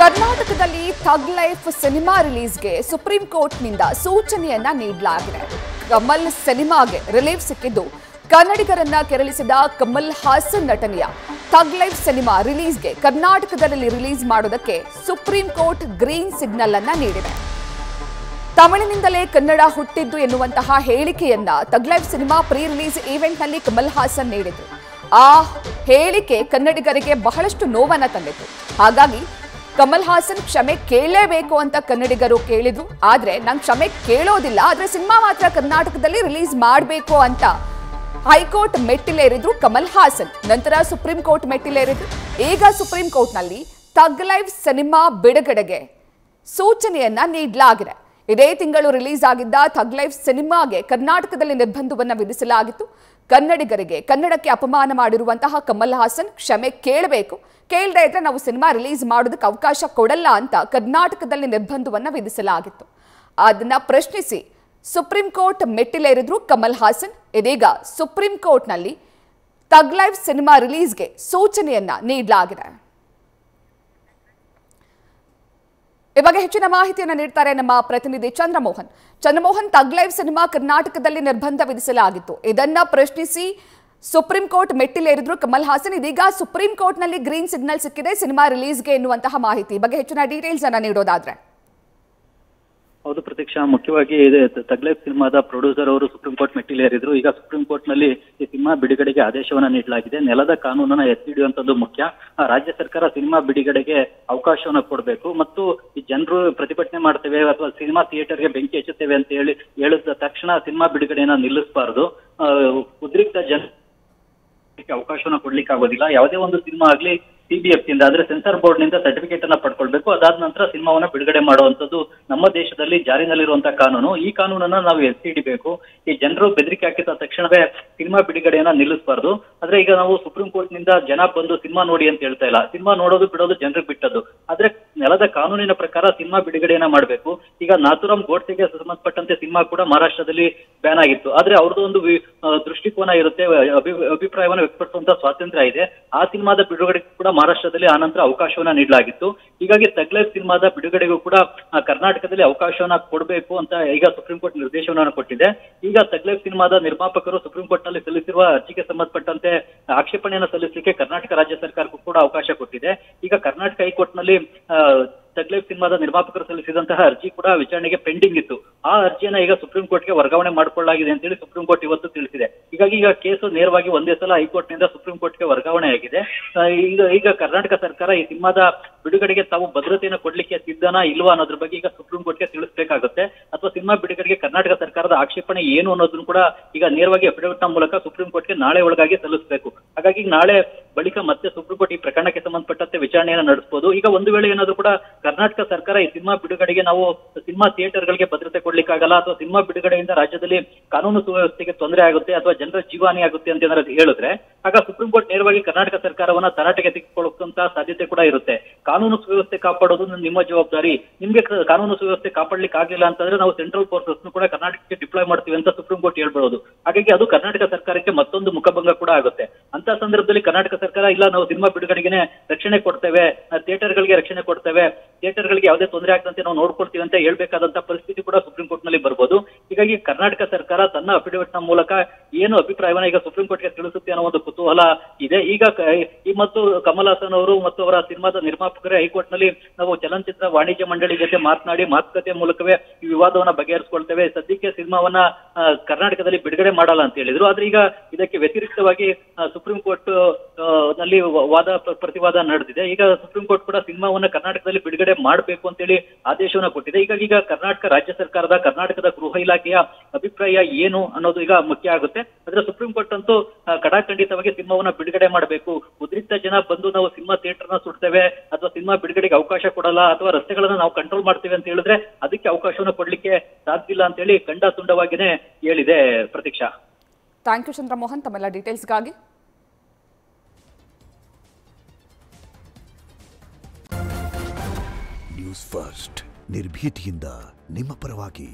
ಕರ್ನಾಟಕದಲ್ಲಿ ಥಗ್ life cinema ರಿಲೀಸ್ಗೆ supreme ಕೋರ್ಟ್ನಿಂದ ಸೂಚನೆಯನ್ನ ನೀಡಲಾಗಿದೆ. ಕಮಲ್ ಸಿನಿಮಾಗೆ ರಿಲೀಫ್ ಸಿಕ್ಕಿದ್ದು ಕನ್ನಡಿಗರನ್ನ ಕೆರಳಿಸಿದ ಕಮಲ್ ಹಾಸನ್ ನಟನೆಯ ಥಗ್ ಲೈಫ್ ಸಿನಿಮಾ ರಿಲೀಸ್ಗೆ ಕರ್ನಾಟಕದಲ್ಲಿ ರಿಲೀಸ್ ಮಾಡೋದಕ್ಕೆ ಸುಪ್ರೀಂ ಕೋರ್ಟ್ ಗ್ರೀನ್ ಸಿಗ್ನಲ್ ಅನ್ನ ನೀಡಿದೆ. ತಮಿಳಿನಿಂದಲೇ ಕನ್ನಡ ಹುಟ್ಟಿದ್ದು ಎನ್ನುವಂತಹ ಹೇಳಿಕೆಯನ್ನ thug life cinema pre release ಈವೆಂಟ್ನಲ್ಲಿ ಕಮಲ್ ಹಾಸನ್ ನೀಡಿದ್ರು. ಆ ಹೇಳಿಕೆ ಕನ್ನಡಿಗರಿಗೆ ಬಹಳಷ್ಟು ನೋವನ್ನ ತಂದಿತ್ತು. ಹಾಗಾಗಿ ಕಮಲ್ ಹಾಸನ್ ಕ್ಷಮೆ ಕೇಳಲೇಬೇಕು ಅಂತ ಕನ್ನಡಿಗರು ಕೇಳಿದ್ರು. ಆದ್ರೆ ನಂಗೆ ಕ್ಷಮೆ ಕೇಳೋದಿಲ್ಲ, ಆದ್ರೆ ಸಿನಿಮಾ ಮಾತ್ರ ಕರ್ನಾಟಕದಲ್ಲಿ ರಿಲೀಸ್ ಮಾಡಬೇಕು ಅಂತ ಹೈಕೋರ್ಟ್ ಮೆಟ್ಟಿಲೇರಿದ್ರು ಕಮಲ್ ಹಾಸನ್. ನಂತರ ಸುಪ್ರೀಂ ಕೋರ್ಟ್ ಮೆಟ್ಟಿಲೇರಿದ್ರು. ಈಗ ಸುಪ್ರೀಂ ಕೋರ್ಟ್ನಲ್ಲಿ ಥಗ್ ಲೈಫ್ ಸಿನಿಮಾ ಬಿಡುಗಡೆಗೆ ಸೂಚನೆಯನ್ನ ನೀಡಲಾಗಿದೆ. ಇದೇ ತಿಂಗಳು ರಿಲೀಸ್ ಆಗಿದ್ದ ಥಗ್ ಲೈಫ್ ಸಿನಿಮಾಗೆ ಕರ್ನಾಟಕದಲ್ಲಿ ನಿರ್ಬಂಧವನ್ನು ವಿಧಿಸಲಾಗಿತ್ತು. ಕನ್ನಡಿಗರಿಗೆ ಕನ್ನಡಕ್ಕೆ ಅಪಮಾನ ಮಾಡಿರುವಂತಹ ಕಮಲ್ ಹಾಸನ್ ಕ್ಷಮೆ ಕೇಳಬೇಕು, ಕೇಳದೇ ಇದ್ರೆ ನಾವು ಸಿನಿಮಾ ರಿಲೀಸ್ ಮಾಡೋದಕ್ಕೆ ಅವಕಾಶ ಕೊಡಲ್ಲ ಅಂತ ಕರ್ನಾಟಕದಲ್ಲಿ ನಿರ್ಬಂಧವನ್ನು ವಿಧಿಸಲಾಗಿತ್ತು. ಅದನ್ನ ಪ್ರಶ್ನಿಸಿ ಸುಪ್ರೀಂ ಕೋರ್ಟ್ ಮೆಟ್ಟಿಲೇರಿದ್ರು ಕಮಲ್ ಹಾಸನ್. ಇದೀಗ ಸುಪ್ರೀಂ ಕೋರ್ಟ್ನಲ್ಲಿ ಥಗ್ ಲೈಫ್ ಸಿನಿಮಾ ರಿಲೀಸ್ಗೆ ಸೂಚನೆಯನ್ನ ನೀಡಲಾಗಿದೆ. ಈ ಬಗ್ಗೆ ಹೆಚ್ಚಿನ ಮಾಹಿತಿಯನ್ನು ನೀಡ್ತಾರೆ ನಮ್ಮ ಪ್ರತಿನಿಧಿ ಚಂದ್ರಮೋಹನ್. ಥಗ್ ಲೈಫ್ ಸಿನಿಮಾ ಕರ್ನಾಟಕದಲ್ಲಿ ನಿರ್ಬಂಧ ವಿಧಿಸಲಾಗಿತ್ತು. ಇದನ್ನ ಪ್ರಶ್ನಿಸಿ ಸುಪ್ರೀಂ ಕೋರ್ಟ್ ಮೆಟ್ಟಿಲೇರಿದ್ರು ಕಮಲ್ ಹಾಸನ್. ಇದೀಗ ಸುಪ್ರೀಂ ಕೋರ್ಟ್ನಲ್ಲಿ ಗ್ರೀನ್ ಸಿಗ್ನಲ್ ಸಿಕ್ಕಿದೆ ಸಿನಿಮಾ ರಿಲೀಸ್ಗೆ ಎನ್ನುವಂತಹ ಮಾಹಿತಿ. ಈ ಬಗ್ಗೆ ಹೆಚ್ಚಿನ ಡೀಟೇಲ್ಸ್ ಅನ್ನ ನೀಡೋದಾದ್ರೆ. ಹೌದು ಪ್ರತೀಕ್ಷಾ, ಮುಖ್ಯವಾಗಿ ಥಗ್ ಲೈಫ್ ಸಿನಿಮಾದ ಪ್ರೊಡ್ಯೂಸರ್ ಅವರು ಸುಪ್ರೀಂ ಕೋರ್ಟ್ ಮೆಟ್ಟಿಲೇರಿದ್ರು. ಈಗ ಸುಪ್ರೀಂ ಕೋರ್ಟ್ ನಲ್ಲಿ ಈ ಸಿನಿಮಾ ಬಿಡುಗಡೆಗೆ ಆದೇಶವನ್ನ ನೀಡಲಾಗಿದೆ. ನೆಲದ ಕಾನೂನನ್ನ ಎತ್ತಿ ಹಿಡಿಯುವಂತದ್ದು ಮುಖ್ಯ. ರಾಜ್ಯ ಸರ್ಕಾರ ಸಿನಿಮಾ ಬಿಡುಗಡೆಗೆ ಅವಕಾಶವನ್ನ ಕೊಡಬೇಕು ಮತ್ತು ಈ ಜನರು ಪ್ರತಿಭಟನೆ ಮಾಡ್ತೇವೆ ಅಥವಾ ಸಿನಿಮಾ ಥಿಯೇಟರ್ಗೆ ಬೆಂಕಿ ಹಚ್ಚುತ್ತೇವೆ ಅಂತ ಹೇಳಿದ ತಕ್ಷಣ ಸಿನಿಮಾ ಬಿಡುಗಡೆಯನ್ನ ನಿಲ್ಲಿಸಬಾರದು. ಉದ್ರಿಕ್ತ ಅವಕಾಶವನ್ನ ಕೊಡ್ಲಿಕ್ಕೆ ಆಗೋದಿಲ್ಲ. ಯಾವುದೇ ಒಂದು ಸಿನಿಮಾ ಆಗ್ಲಿ CBFC ಇಂದ ಅಂದ್ರೆ ಸೆನ್ಸಾರ್ ಬೋರ್ಡ್ ನಿಂದ ಸರ್ಟಿಫಿಕೇಟ್ ಅನ್ನ ಪಡ್ಕೊಳ್ಬೇಕು. ಅದಾದ ನಂತರ ಸಿನಿಮಾವನ್ನ ಬಿಡುಗಡೆ ಮಾಡುವಂತದ್ದು ನಮ್ಮ ದೇಶದಲ್ಲಿ ಜಾರಿನಲ್ಲಿರುವಂತಹ ಕಾನೂನು. ಈ ಕಾನೂನನ್ನ ನಾವು ಎತ್ತಿ ಹಿಡಿಬೇಕು. ಈ ಜನರು ಬೆದರಿಕೆ ಹಾಕಿದ ತಕ್ಷಣವೇ ಸಿನಿಮಾ ಬಿಡುಗಡೆಯನ್ನ ನಿಲ್ಲಿಸಬಾರ್ದು. ಆದ್ರೆ ಈಗ ನಾವು ಸುಪ್ರೀಂ ಕೋರ್ಟ್ ನಿಂದ ಜನ ಬಂದು ಸಿನಿಮಾ ನೋಡಿ ಅಂತ ಹೇಳ್ತಾ ಇಲ್ಲ. ಸಿನಿಮಾ ನೋಡೋದು ಬಿಡೋದು ಜನರಿಗೆ ಬಿಟ್ಟದ್ದು. ಆದ್ರೆ ನೆಲದ ಕಾನೂನಿನ ಪ್ರಕಾರ ಸಿನಿಮಾ ಬಿಡುಗಡೆಯನ್ನ ಮಾಡಬೇಕು. ಈಗ ನಾಥುರಾಮ್ ಗೋಡ್ಸೆಗೆ ಸಂಬಂಧಪಟ್ಟಂತೆ ಸಿನಿಮಾ ಕೂಡ ಮಹಾರಾಷ್ಟ್ರದಲ್ಲಿ ಬ್ಯಾನ್ ಆಗಿತ್ತು. ಆದ್ರೆ ಅವ್ರದ್ದು ಒಂದು ದೃಷ್ಟಿಕೋನ ಇರುತ್ತೆ, ಅಭಿಪ್ರಾಯವನ್ನು ವ್ಯಕ್ತಪಡಿಸುವಂತ ಸ್ವಾತಂತ್ರ್ಯ ಇದೆ. ಆ ಸಿನಿಮಾದ ಬಿಡುಗಡೆ ಕೂಡ ಮಹಾರಾಷ್ಟ್ರದಲ್ಲಿ ಆನಂತರ ಅವಕಾಶವನ್ನ ನೀಡಲಾಗಿತ್ತು. ಹೀಗಾಗಿ ಥಗ್ ಲೈಫ್ ಸಿನಿಮಾದ ಬಿಡುಗಡೆಗೂ ಕೂಡ ಕರ್ನಾಟಕದಲ್ಲಿ ಅವಕಾಶವನ್ನ ಕೊಡಬೇಕು ಅಂತ ಈಗ ಸುಪ್ರೀಂ ಕೋರ್ಟ್ ನಿರ್ದೇಶನವನ್ನು ಕೊಟ್ಟಿದೆ. ಈಗ ಥಗ್ ಲೈಫ್ ಸಿನಿಮಾದ ನಿರ್ಮಾಪಕರು ಸುಪ್ರೀಂ ಕೋರ್ಟ್ ನಲ್ಲಿ ಸಲ್ಲಿಸಿರುವ ಅರ್ಜಿಗೆ ಸಂಬಂಧಪಟ್ಟಂತೆ ಆಕ್ಷೇಪಣೆಯನ್ನು ಸಲ್ಲಿಸಲಿಕ್ಕೆ ಕರ್ನಾಟಕ ರಾಜ್ಯ ಸರ್ಕಾರಕ್ಕೂ ಕೂಡ ಅವಕಾಶ ಕೊಟ್ಟಿದೆ. ಈಗ ಕರ್ನಾಟಕ ಹೈಕೋರ್ಟ್ ನಲ್ಲಿ ಥಗ್ ಲೈಫ್ ಸಿನಿಮಾದ ನಿರ್ಮಾಪಕರು ಸಲ್ಲಿಸಿದಂತಹ ಅರ್ಜಿ ಕೂಡ ವಿಚಾರಣೆಗೆ ಪೆಂಡಿಂಗ್ ಇತ್ತು. ಆ ಅರ್ಜಿಯನ್ನ ಈಗ ಸುಪ್ರೀಂ ಕೋರ್ಟ್ಗೆ ವರ್ಗಾವಣೆ ಮಾಡಿಕೊಳ್ಳಲಾಗಿದೆ ಅಂತೇಳಿ ಸುಪ್ರೀಂ ಕೋರ್ಟ್ ಇವತ್ತು ತಿಳಿಸಿದೆ. ಹೀಗಾಗಿ ಈಗ ಕೇಸು ನೇರವಾಗಿ ಒಂದೇ ಸಲ ಹೈಕೋರ್ಟ್ ನಿಂದ ಸುಪ್ರೀಂ ಕೋರ್ಟ್ಗೆ ವರ್ಗಾವಣೆ ಆಗಿದೆ. ಈಗ ಕರ್ನಾಟಕ ಸರ್ಕಾರ ಈ ಸಿನಿಮಾದ ಬಿಡುಗಡೆಗೆ ತಾವು ಭದ್ರತೆಯನ್ನು ಕೊಡ್ಲಿಕ್ಕೆ ಸಿದ್ಧನಾ ಇಲ್ವಾ ಅನ್ನೋದ್ರ ಬಗ್ಗೆ ಈಗ ಸುಪ್ರೀಂ ಕೋರ್ಟ್ಗೆ ತಿಳಿಸಬೇಕಾಗುತ್ತೆ. ಅಥವಾ ಸಿನಿಮಾ ಬಿಡುಗಡೆಗೆ ಕರ್ನಾಟಕ ಸರ್ಕಾರದ ಆಕ್ಷೇಪಣೆ ಏನು ಅನ್ನೋದನ್ನು ಕೂಡ ಈಗ ನೇರವಾಗಿ ಅಫಿಡವಿಟ್ ನ ಮೂಲಕ ಸುಪ್ರೀಂ ಕೋರ್ಟ್ಗೆ ನಾಳೆ ಒಳಗಾಗಿ ಸಲ್ಲಿಸಬೇಕು. ಹಾಗಾಗಿ ನಾಳೆ ಬಳಿಕ ಮತ್ತೆ ಸುಪ್ರೀಂ ಕೋರ್ಟ್ ಈ ಪ್ರಕರಣಕ್ಕೆ ಸಂಬಂಧಪಟ್ಟಂತೆ ವಿಚಾರಣೆಯನ್ನು ನಡೆಸಬಹುದು. ಈಗ ಒಂದು ವೇಳೆ ಏನಾದ್ರೂ ಕೂಡ ಕರ್ನಾಟಕ ಸರ್ಕಾರ ಈ ಸಿನಿಮಾ ಬಿಡುಗಡೆಗೆ ನಾವು ಸಿನಿಮಾ ಥಿಯೇಟರ್ಗಳಿಗೆ ಭದ್ರತೆ ಕೊಡ್ಲಿಕ್ಕಾಗಲ್ಲ ಅಥವಾ ಸಿನಿಮಾ ಬಿಡುಗಡೆಯಿಂದ ರಾಜ್ಯದಲ್ಲಿ ಕಾನೂನು ಸುವ್ಯವಸ್ಥೆಗೆ ತೊಂದರೆ ಆಗುತ್ತೆ ಅಥವಾ ಜನರ ಜೀವಹಾನಿ ಆಗುತ್ತೆ ಅಂತ ಏನಾದ್ರು ಹೇಳಿದ್ರೆ ಆಗ ಸುಪ್ರೀಂ ಕೋರ್ಟ್ ನೇರವಾಗಿ ಕರ್ನಾಟಕ ಸರ್ಕಾರವನ್ನ ತರಾಟೆಗೆ ತೆಗೆದುಕೊಳ್ಳುವಂತ ಸಾಧ್ಯತೆ ಕೂಡ ಇರುತ್ತೆ. ಕಾನೂನು ಸುವ್ಯವಸ್ಥೆ ಕಾಪಾಡೋದು ನಿಮ್ಮ ಜವಾಬ್ದಾರಿ. ನಿಮ್ಗೆ ಕಾನೂನು ಸುವ್ಯವಸ್ಥೆ ಕಾಪಾಡ್ಲಿಕ್ಕೆ ಆಗಿಲ್ಲ ಅಂತಂದ್ರೆ ನಾವು ಸೆಂಟ್ರಲ್ ಫೋರ್ಸಸ್ ಕೂಡ ಕರ್ನಾಟಕಕ್ಕೆ ಡಿಪ್ಲಾಯ್ ಮಾಡ್ತೀವಿ ಅಂತ ಸುಪ್ರೀಂ ಕೋರ್ಟ್ ಹೇಳ್ಬಹುದು. ಹಾಗಾಗಿ ಅದು ಕರ್ನಾಟಕ ಸರ್ಕಾರಕ್ಕೆ ಮತ್ತೊಂದು ಮುಖಭಂಗ ಕೂಡ ಆಗುತ್ತೆ. ಅಂತ ಸಂದರ್ಭದಲ್ಲಿ ಕರ್ನಾಟಕ ಸರ್ಕಾರ ಇಲ್ಲ ನಾವು ಸಿನಿಮಾ ಬಿಡುಗಡೆಗೆ ರಕ್ಷಣೆ ಕೊಡ್ತೇವೆ, ಥಿಯೇಟರ್ಗಳಿಗೆ ರಕ್ಷಣೆ ಕೊಡ್ತೇವೆ, ಥಿಯೇಟರ್ಗಳಿಗೆ ಯಾವುದೇ ತೊಂದರೆ ಆಗದಂತೆ ನಾವು ನೋಡ್ಕೊಳ್ತೀವಿ ಅಂತ ಹೇಳ್ಬೇಕಾದಂತ ಪರಿಸ್ಥಿತಿ ಕೂಡ ಸುಪ್ರೀಂ ಕೋರ್ಟ್ ನಲ್ಲಿ ಬರ್ಬೋದು. ಹೀಗಾಗಿ ಕರ್ನಾಟಕ ಸರ್ಕಾರ ತನ್ನ ಅಫಿಡವಿಟ್ ನ ಮೂಲಕ ಏನು ಅಭಿಪ್ರಾಯವನ್ನ ಈಗ ಸುಪ್ರೀಂ ಕೋರ್ಟ್ಗೆ ತಿಳಿಸುತ್ತೆ ಅನ್ನೋ ಒಂದು ಕುತೂಹಲ ಇದೆ. ಈಗ ಮತ್ತು ಕಮಲ್ ಹಾಸನ್ ಅವರು ಮತ್ತು ಅವರ ಸಿನಿಮಾದ ನಿರ್ಮಾಪಕರೇ ಹೈಕೋರ್ಟ್ ನಲ್ಲಿ ನಾವು ಚಲನಚಿತ್ರ ವಾಣಿಜ್ಯ ಮಂಡಳಿ ಜೊತೆ ಮಾತನಾಡಿ ಮಾತುಕತೆ ಮೂಲಕವೇ ಈ ವಿವಾದವನ್ನ ಬಗೆಹರಿಸಿಕೊಳ್ತೇವೆ, ಸದ್ಯಕ್ಕೆ ಸಿನಿಮಾವನ್ನ ಕರ್ನಾಟಕದಲ್ಲಿ ಬಿಡುಗಡೆ ಮಾಡಲ್ಲ ಅಂತ ಹೇಳಿದ್ರು. ಆದ್ರೆ ಈಗ ಇದಕ್ಕೆ ವ್ಯತಿರಿಕ್ತವಾಗಿ ಸುಪ್ರೀಂ ಕೋರ್ಟ್ ನಲ್ಲಿ ವಾದ ಪ್ರತಿವಾದ ನಡೆದಿದೆ. ಈಗ ಸುಪ್ರೀಂ ಕೋರ್ಟ್ ಕೂಡ ಸಿನಿಮಾವನ್ನ ಕರ್ನಾಟಕದಲ್ಲಿ ಬಿಡುಗಡೆ ಮಾಡಬೇಕು ಅಂತೇಳಿ ಆದೇಶವನ್ನ ಕೊಟ್ಟಿದೆ. ಹೀಗಾಗಿ ಈಗ ಕರ್ನಾಟಕ ರಾಜ್ಯ ಸರ್ಕಾರದ ಕರ್ನಾಟಕದ ಗೃಹ ಇಲಾಖೆಯ ಅಭಿಪ್ರಾಯ ಏನು ಅನ್ನೋದು ಈಗ ಮುಖ್ಯ ಆಗುತ್ತೆ. ಆದ್ರೆ ಸುಪ್ರೀಂ ಕೋರ್ಟ್ ಅಂತೂ ಕಡಾಖಂಡಿತವಾಗಿ ಸಿನಿಮಾವನ್ನ ಬಿಡುಗಡೆ ಮಾಡಬೇಕು. ಉದ್ರಿಕ್ತ ಜನ ಬಂದು ನಾವು ಸಿನಿಮಾ ಥಿಯೇಟರ್ನ ಸುಡ್ತೇವೆ ಅಥವಾ ಸಿನಿಮಾ ಬಿಡುಗಡೆಗೆ ಅವಕಾಶ ಕೊಡಲ್ಲ ಅಥವಾ ರಸ್ತೆಗಳನ್ನ ನಾವು ಕಂಟ್ರೋಲ್ ಮಾಡ್ತೇವೆ ಅಂತ ಹೇಳಿದ್ರೆ ಅದಕ್ಕೆ ಅವಕಾಶವನ್ನ ಕೊಡ್ಲಿಕ್ಕೆ ಸಾಧ್ಯ ಇಲ್ಲ ಅಂತ ಹೇಳಿ ತುಂಡವಾಗಿನೇ ಹೇಳಿದೆ. ಪ್ರತೀಕ್ಷಾ, ಥ್ಯಾಂಕ್ ಯು ಚಂದ್ರಮೋಹನ್ ತಮ್ಮೆಲ್ಲ ಡೀಟೇಲ್ಸ್ಗಾಗಿ. ನ್ಯೂಸ್ ಫಸ್ಟ್ ನಿರ್ಭೀತಿಯಿಂದ ನಿಮ್ಮ ಪರವಾಗಿ.